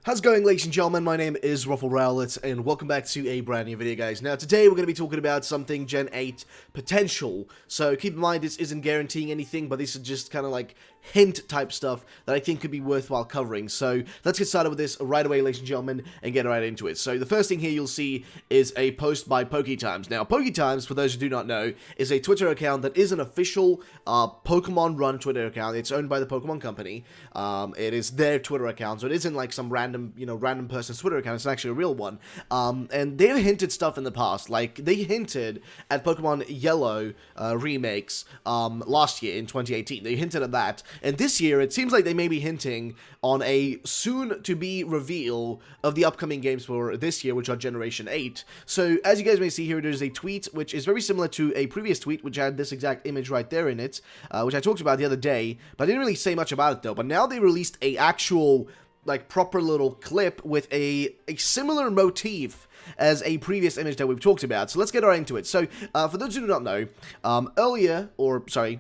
How's it going, ladies and gentlemen? My name is RuffledRowlit, and welcome back to a brand new video, guys. Now, today we're going to be talking about something Gen 8 potential. So, keep in mind, this isn't guaranteeing anything, but this is just kind of like hint-type stuff that I think could be worthwhile covering. So, let's get started with this right away, ladies and gentlemen, and get right into it. So, the first thing here you'll see is a post by PokeTimes. Now, PokeTimes, for those who do not know, is a Twitter account that is an official Pokemon-run Twitter account. It's owned by the Pokemon Company. It is their Twitter account, so it isn't like some random person's Twitter account. It's actually a real one. And they've hinted stuff in the past. Like, they hinted at Pokemon Yellow remakes last year in 2018. They hinted at that. And this year, it seems like they may be hinting on a soon-to-be reveal of the upcoming games for this year, which are Generation 8. So, as you guys may see here, there's a tweet which is very similar to a previous tweet, which had this exact image right there in it, which I talked about the other day, but I didn't really say much about it, though. But now they released a actual, like, proper little clip with a similar motif as a previous image that we've talked about. So let's get right into it. So, for those who do not know,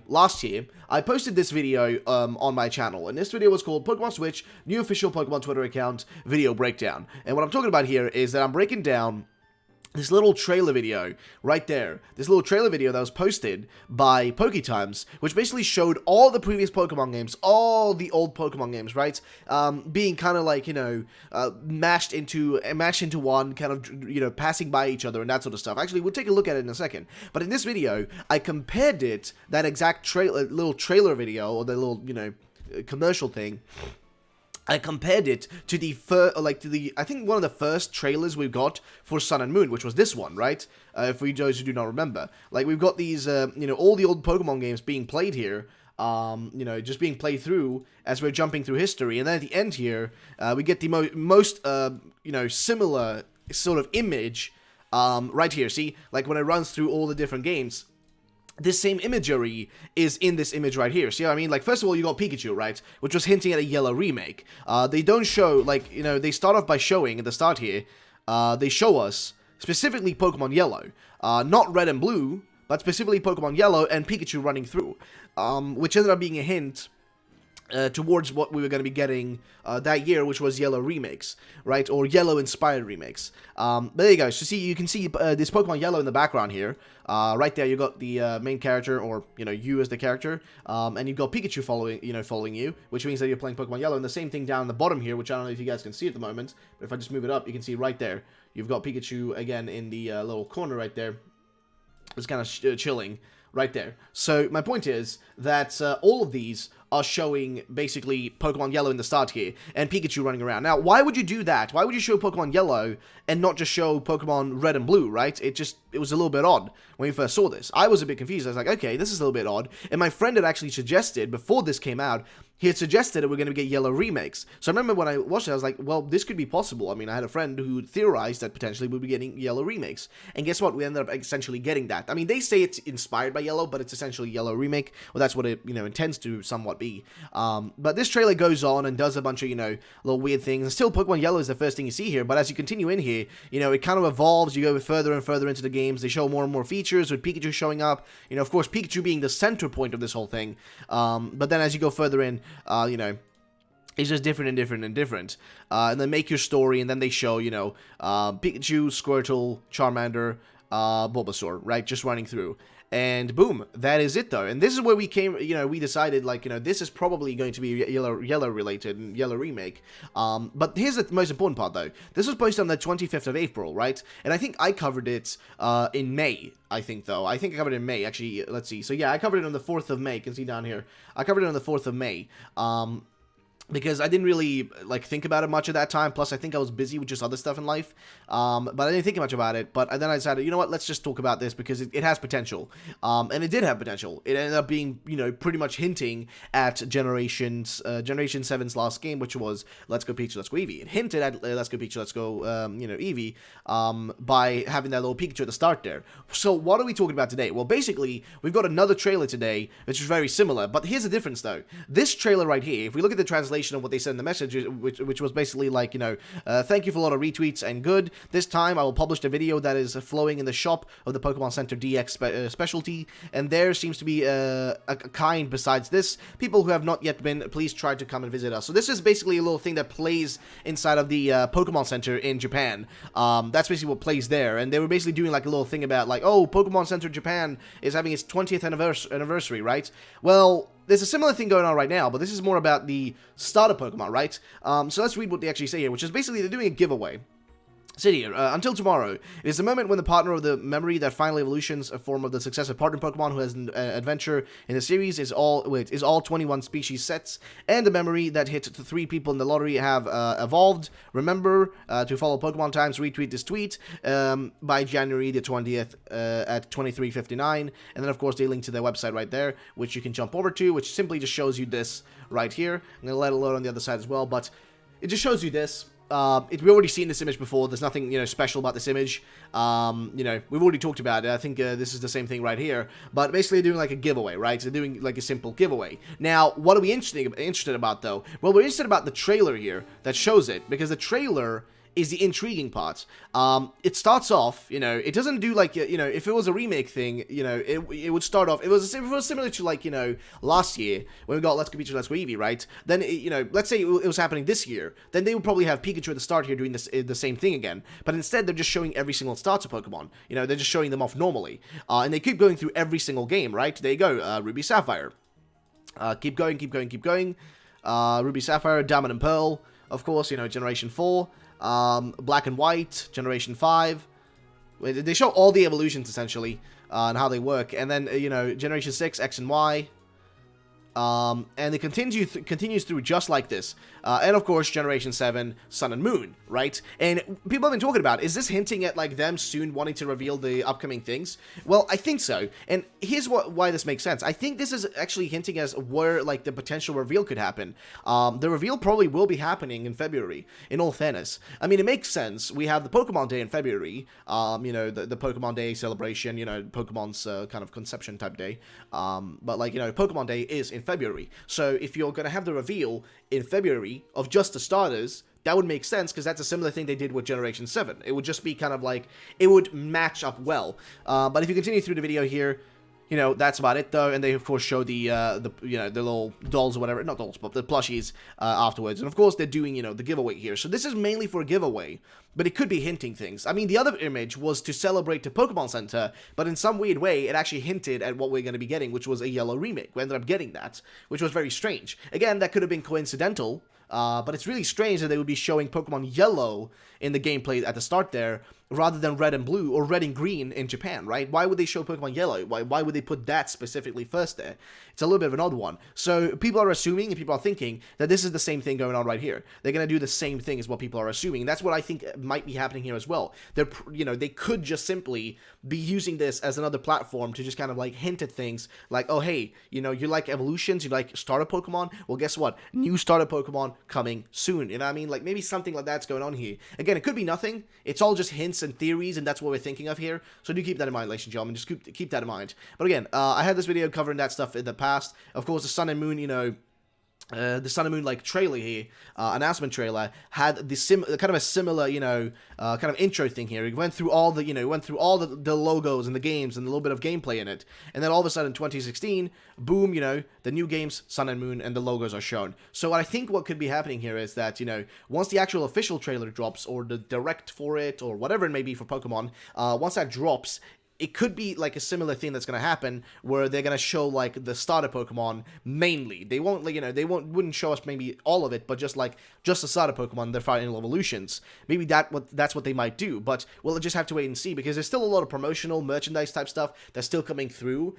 last year, I posted this video on my channel, and this video was called Pokemon Switch, New Official Pokemon Twitter Account Video Breakdown. And what I'm talking about here is that I'm breaking down this little trailer video right there. This little trailer video that was posted by PokeTimes, which basically showed all the previous Pokemon games, all the old Pokemon games, right? Being kind of like, mashed into one, kind of, passing by each other and that sort of stuff. Actually, we'll take a look at it in a second. But in this video, I compared that exact little trailer video, or the little, commercial thing. I compared it to I think one of the first trailers we've got for Sun and Moon, which was this one, right? For those who do not remember. Like, we've got these, all the old Pokemon games being played here, just being played through as we're jumping through history. And then at the end here, we get the most, similar sort of image, right here. See, like when it runs through all the different games, this same imagery is in this image right here. See what I mean? Like, first of all, you got Pikachu, right? Which was hinting at a Yellow remake. They don't show, they start off by showing, at the start here, they show us, specifically Pokemon Yellow. Not Red and Blue, but specifically Pokemon Yellow and Pikachu running through. Which ended up being a hint towards what we were going to be getting that year, which was Yellow remakes, right? Or Yellow-inspired remakes. But there you go. So you can see this Pokemon Yellow in the background here. Right there, you got the main character, or, you as the character. And you've got Pikachu following you, which means that you're playing Pokemon Yellow. And the same thing down the bottom here, which I don't know if you guys can see at the moment, but if I just move it up, you can see right there. You've got Pikachu, again, in the little corner right there. It's kind of chilling right there. So my point is that all of these are showing basically Pokemon Yellow in the start here, and Pikachu running around. Now, why would you do that? Why would you show Pokemon Yellow and not just show Pokemon Red and Blue, right? It was a little bit odd when we first saw this. I was a bit confused. I was like, okay, this is a little bit odd. And my friend had actually suggested, before this came out, he had suggested that we're going to get Yellow remakes. So I remember when I watched it, I was like, well, this could be possible. I mean, I had a friend who theorized that potentially we'd be getting Yellow remakes. And guess what? We ended up essentially getting that. I mean, they say it's inspired by Yellow, but it's essentially Yellow remake. Well, that's what it, intends to somewhat be. But this trailer goes on and does a bunch of, little weird things. And still, Pokemon Yellow is the first thing you see here. But as you continue in here, it kind of evolves. You go further and further into the games. They show more and more features with Pikachu showing up. Of course, Pikachu being the center point of this whole thing. But then as you go further in, it's just different and different and different. And then make your story, and then they show, Pikachu, Squirtle, Charmander, Bulbasaur, right? Just running through. And boom, that is it, though. And this is where we came, we decided, this is probably going to be Yellow related, and Yellow remake. But here's the most important part, though. This was posted on the 25th of April, right? And I think I covered it in May, I think I covered it in May, actually. Let's see. So, yeah, I covered it on the 4th of May. You can see down here. I covered it on the 4th of May. Because I didn't really, think about it much at that time. Plus, I think I was busy with just other stuff in life. But I didn't think much about it. But then I decided, you know what, let's just talk about this because it has potential. And it did have potential. It ended up being, pretty much hinting at Generation 7's last game, which was Let's Go Pikachu, Let's Go Eevee. It hinted at Let's Go Pikachu, Let's Go, Eevee, by having that little Pikachu at the start there. So, what are we talking about today? Well, basically, we've got another trailer today, which is very similar. But here's the difference, though. This trailer right here, if we look at the translation translation of what they said in the message, which was basically like, you know, thank you for a lot of retweets and good. This time I will publish the video that is flowing in the shop of the Pokemon Center DX specialty, and there seems to be a kind besides this. People who have not yet been, please try to come and visit us. So this is basically a little thing that plays inside of the Pokemon Center in Japan. That's basically what plays there, and they were basically doing like a little thing about like, oh, Pokemon Center Japan is having its 20th anniversary, right? Well, there's a similar thing going on right now, but this is more about the starter Pokemon, right? So let's read what they actually say here, which is basically they're doing a giveaway. Sit here. Until tomorrow, it is the moment when the partner of the memory that finally evolutions a form of the successive partner Pokemon who has an adventure in the series is all 21 species sets, and the memory that hit the 3 people in the lottery have evolved. Remember to follow Pokemon Times, retweet this tweet by January the 20th at 23:59, and then of course they link to their website right there, which you can jump over to, which simply just shows you this right here. I'm gonna let it load on the other side as well, but it just shows you this. We've already seen this image before. There's nothing, you know, special about this image. You know, we've already talked about it. I think this is the same thing right here. But basically, they're doing like a giveaway, right? They're doing like a simple giveaway. Now, what are we interested about, though? Well, we're interested about the trailer here that shows it, because the trailer is the intriguing part. It starts off, you know, it doesn't do like, you know, if it was a remake thing, you know, it would start off, it was similar to like, you know, last year when we got Let's Go Pikachu, Let's Go Eevee, right? Then, you know, let's say it was happening this year, then they would probably have Pikachu at the start here doing the same thing again. But instead, they're just showing every single starter Pokemon. You know, they're just showing them off normally. And they keep going through every single game, right? There you go, Ruby Sapphire. Keep going. Ruby Sapphire, Diamond and Pearl, of course, you know, Generation 4. Black and White, Generation 5. They show all the evolutions, essentially, and how they work. And then, you know, Generation 6, X and Y. And it continues through just like this. And of course, Generation 7, Sun and Moon, right? And people have been talking about, is this hinting at like them soon wanting to reveal the upcoming things? Well, I think so. And here's why this makes sense. I think this is actually hinting as where like the potential reveal could happen. The reveal probably will be happening in February, in all fairness. I mean, it makes sense. We have the Pokemon Day in February, you know, the Pokemon Day celebration, you know, Pokemon's kind of conception type day. But like, you know, Pokemon Day is in February. So if you're going to have the reveal in February of just the starters, that would make sense, because that's a similar thing they did with Generation 7. It would just be kind of like, it would match up well. But if you continue through the video here, you know, that's about it, though. And they, of course, show the you know, the little dolls or whatever. Not dolls, but the plushies afterwards. And, of course, they're doing, you know, the giveaway here. So this is mainly for a giveaway, but it could be hinting things. I mean, the other image was to celebrate the Pokemon Center, but in some weird way, it actually hinted at what we're going to be getting, which was a yellow remake. We ended up getting that, which was very strange. Again, that could have been coincidental, but it's really strange that they would be showing Pokemon Yellow in the gameplay at the start there, rather than Red and Blue, or Red and Green in Japan, right? Why would they show Pokemon Yellow? Why would they put that specifically first there? It's a little bit of an odd one. So people are assuming, and people are thinking, that this is the same thing going on right here. They're going to do the same thing as what people are assuming. And that's what I think might be happening here as well. They're, you know, they could just simply be using this as another platform to just kind of like hint at things like, oh, hey, you know, you like evolutions, you like starter Pokemon? Well, guess what? New starter Pokemon coming soon. You know what I mean? Like, maybe something like that's going on here. Again, it could be nothing. It's all just hints and theories, and that's what we're thinking of here. So do keep that in mind, ladies and gentlemen. Just keep that in mind. But again, I had this video covering that stuff in the past. Of course, the Sun and Moon, you know, the Sun and Moon like trailer here, announcement trailer, had the kind of a similar, you know, kind of intro thing here. It went through all the, you know, the logos and the games and a little bit of gameplay in it, and then all of a sudden, 2016, boom, you know, the new games, Sun and Moon, and the logos are shown. So I think what could be happening here is that, you know, once the actual official trailer drops, or the direct for it, or whatever it may be for Pokemon, once that drops, it could be like a similar thing that's going to happen, where they're going to show like the starter Pokemon mainly. They won't, like, you know, wouldn't show us maybe all of it, but just the starter Pokemon, their final evolutions. Maybe that's what they might do, but we'll just have to wait and see, because there's still a lot of promotional merchandise type stuff that's still coming through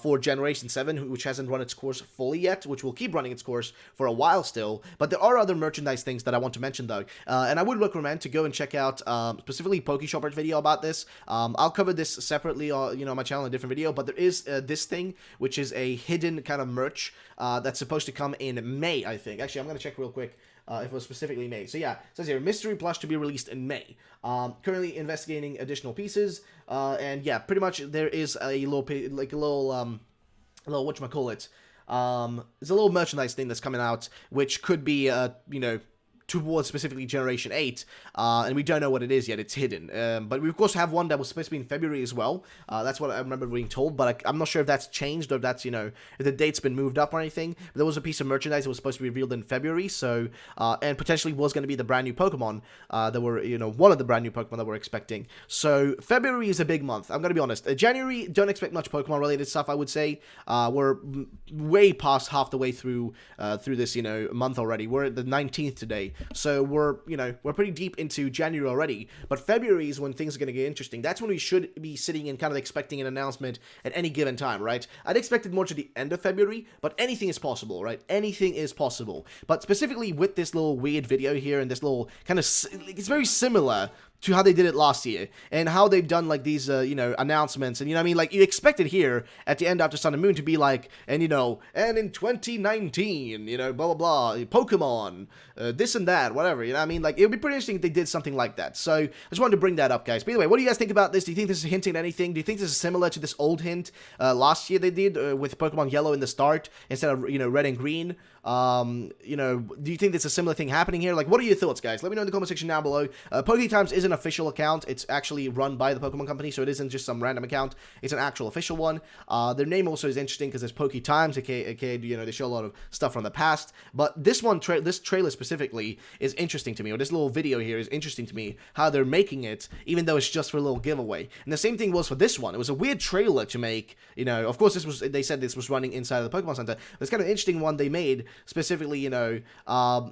for Generation 7, which hasn't run its course fully yet, which will keep running its course for a while still. But there are other merchandise things that I want to mention, though, and I would recommend to go and check out specifically PokeShopper's video about this. I'll cover this separately on, you know, my channel in a different video, but there is this thing, which is a hidden kind of merch that's supposed to come in May, I think. Actually, I'm going to check real quick if it was specifically May. So yeah, it says here, mystery plush to be released in May. Currently investigating additional pieces, and yeah, pretty much there is a little, whatchamacallit, there's a little merchandise thing that's coming out, which could be, you know, towards specifically Generation 8, and we don't know what it is yet. It's hidden. But we, of course, have one that was supposed to be in February as well. That's what I remember being told, but I'm not sure if that's changed or if that's, you know, if the date's been moved up or anything. But there was a piece of merchandise that was supposed to be revealed in February, so, and potentially was going to be the brand new Pokemon that were, you know, one of the brand new Pokemon that we're expecting. So, February is a big month. I'm going to be honest. January, don't expect much Pokemon-related stuff, I would say. We're way past half the way through this, you know, month already. We're at the 19th today. So we're, you know, we're pretty deep into January already, but February is when things are going to get interesting. That's when we should be sitting and kind of expecting an announcement at any given time, right? I'd expect it more to the end of February, but anything is possible, right? Anything is possible. But specifically with this little weird video here and this little kind of, it's very similar to how they did it last year, and how they've done, like, these, you know, announcements, and, you know what I mean, like, you expect it here, at the end after Sun and Moon, to be like, and, you know, and in 2019, you know, blah, blah, blah, Pokemon, this and that, whatever, you know what I mean, like, it would be pretty interesting if they did something like that. So, I just wanted to bring that up, guys. But anyway, what do you guys think about this? Do you think this is hinting at anything? Do you think this is similar to this old hint last year they did with Pokemon Yellow in the start, instead of, you know, Red and Green? You know, do you think there's a similar thing happening here? Like, what are your thoughts, guys? Let me know in the comment section down below. PokeTimes is an official account. It's actually run by the Pokemon Company, so it isn't just some random account. It's an actual official one. Their name also is interesting because there's PokeTimes, aka, you know, they show a lot of stuff from the past. But this one, this trailer specifically, is interesting to me, or this little video here is interesting to me, how they're making it, even though it's just for a little giveaway. And the same thing was for this one. It was a weird trailer to make, you know, of course, they said this was running inside of the Pokemon Center. It's kind of an interesting one they made, specifically, you know,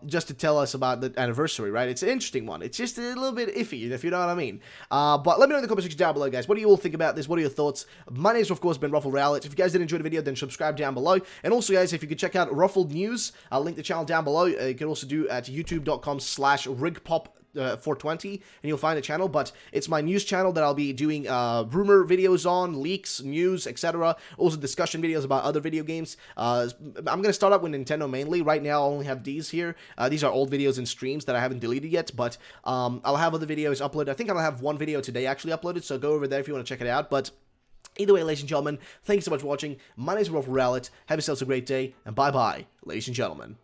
just to tell us about the anniversary, right? It's an interesting one. It's just a little bit iffy, if you know what I mean. But let me know in the comment section down below, guys. What do you all think about this? What are your thoughts? My name's, of course, been RuffledRowlit. If you guys did enjoy the video, then subscribe down below. And also, guys, if you could check out Ruffled News, I'll link the channel down below. You can also do at youtube.com/rigpop 420, and you'll find the channel. But it's my news channel that I'll be doing rumor videos on, leaks, news, etc. Also discussion videos about other video games. I'm gonna start up with Nintendo mainly. Right now I only have these here. These are old videos and streams that I haven't deleted yet, but I'll have other videos uploaded. I think I'll have one video today actually uploaded, so go over there if you want to check it out. But either way, ladies and gentlemen, thank you so much for watching. My name is RuffledRowlit. Have yourselves a great day, and bye bye, ladies and gentlemen.